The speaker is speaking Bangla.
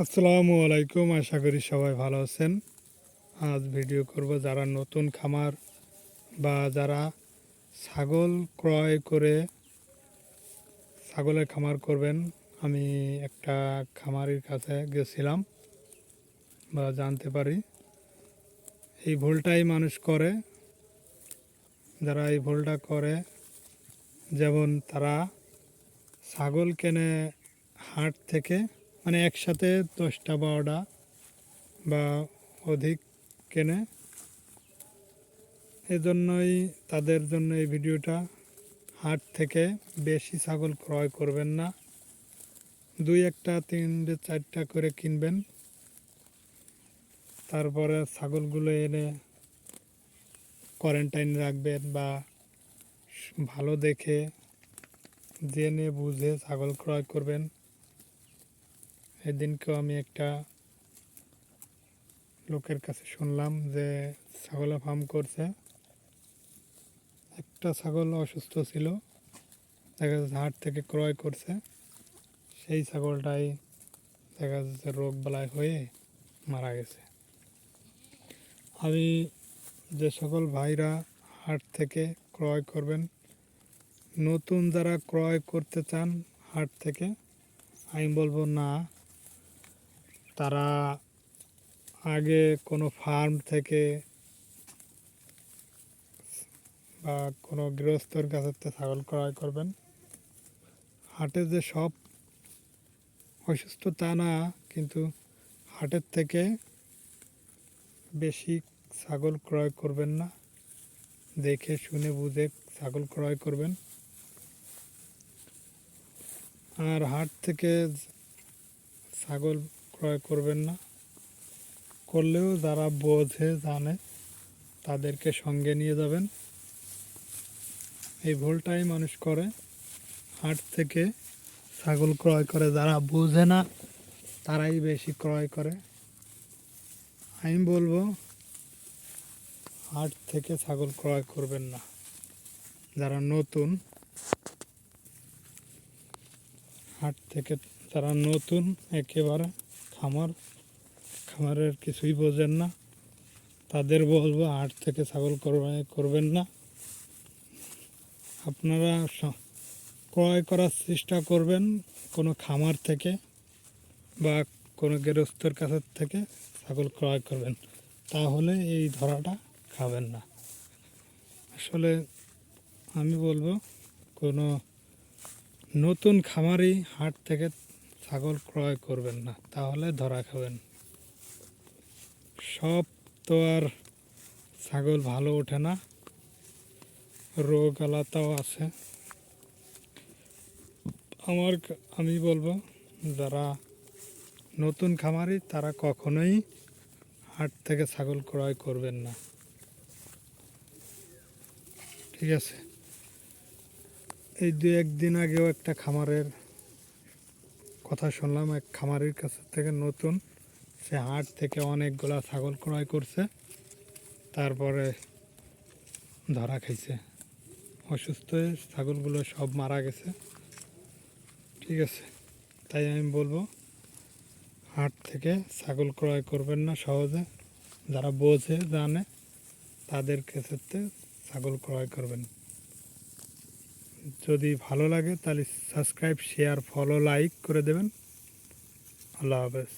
আসসালামু আলাইকুম, আশা করি সবাই ভালো আছেন। আজ ভিডিও করব যারা নতুন খামার বা যারা ছাগল ক্রয় করে ছাগলের খামার করবেন। আমি একটা খামারের কাছে গেছিলাম বা জানতে পারি এই ভুলটাই মানুষ করে। যারা এই ভুলটা করে, যেমন তারা ছাগল কেনে হাট থেকে, মানে একসাথে 10টা 12টা বা অধিক কেনে। এজন্যই তাদের জন্য এই ভিডিওটা। হাট থেকে বেশি ছাগল ক্রয় করবেন না, 2-1টা 3-4টা করে কিনবেন। তারপরে ছাগলগুলো এনে কোয়ারেন্টাইনে রাখবেন বা ভালো দেখে জেনে বুঝে ছাগল ক্রয় করবেন। এদিনকেও আমি একটা লোকের কাছে শুনলাম যে ছাগলের ফার্ম করছে, একটা ছাগল অসুস্থ ছিল, দেখা যাচ্ছে হাট থেকে ক্রয় করছে, সেই ছাগলটাই দেখা যাচ্ছে রোগ বালাই হয়ে মারা গেছে। আমি যে সকল ভাইরা হাট থেকে ক্রয় করবেন, নতুন যারা ক্রয় করতে চান হাট থেকে, আমি বলবো না, তারা আগে কোনো ফার্ম থেকে বা কোনো গৃহস্থর কাছ থেকে ছাগল ক্রয় করবেন। হাটে যে সব অসুস্থ তা না, কিন্তু হাটের থেকে বেশি ছাগল ক্রয় করবেন না, দেখে শুনে বুঝে ছাগল ক্রয় করবেন। আর হাট থেকে ছাগল ক্রয় করবেন না, করলেও যারা বোঝে জানে তাদেরকে সঙ্গে নিয়ে যাবেন। এই ভুলটাই মানুষ করে, হাট থেকে ছাগল ক্রয় করে, যারা বোঝে না তারাই বেশি ক্রয় করে। আমি বলবো হাট থেকে ছাগল ক্রয় করবেন না। যারা নতুন, হাট থেকে যারা নতুন একেবারে খামারের কিছুই বোঝেন না, তাদের বলবো হাট থেকে ছাগল করবেন না। আপনারা ক্রয় করার চেষ্টা করবেন কোনো খামার থেকে বা কোনো গৃহস্থর কাছ থেকে ছাগল ক্রয় করবেন, তাহলে এই ধরাটা খাবেন না। আসলে আমি বলবো কোনো নতুন খামারি হাট থেকে ছাগল ক্রয় করবেন না, তাহলে ধরা খাবেন। সব তো আর ছাগল ভালো ওঠে না, রোগ আলাতাও আছে। আমি বলবো যারা নতুন খামারি তারা কখনোই হাট থেকে ছাগল ক্রয় করবেন না। ঠিক আছে। এই 2-1 দিন আগেও একটা খামারের কথা শুনলাম, এক খামারির কাছ থেকে নতুন, সে হাট থেকে অনেকগুলা ছাগল ক্রয় করছে, তারপরে ধরা খাইছে, অসুস্থ হয়ে ছাগলগুলো সব মারা গেছে। ঠিক আছে, তাই আমি বলবো হাট থেকে ছাগল ক্রয় করবেন না সহজে। যারা বোঝে জানে তাদের ক্ষেত্রে ছাগল ক্রয় করবেন। যদি ভালো লাগে তাহলে সাবস্ক্রাইব, শেয়ার, ফলো, লাইক করে দেবেন। আল্লাহ হাফেজ।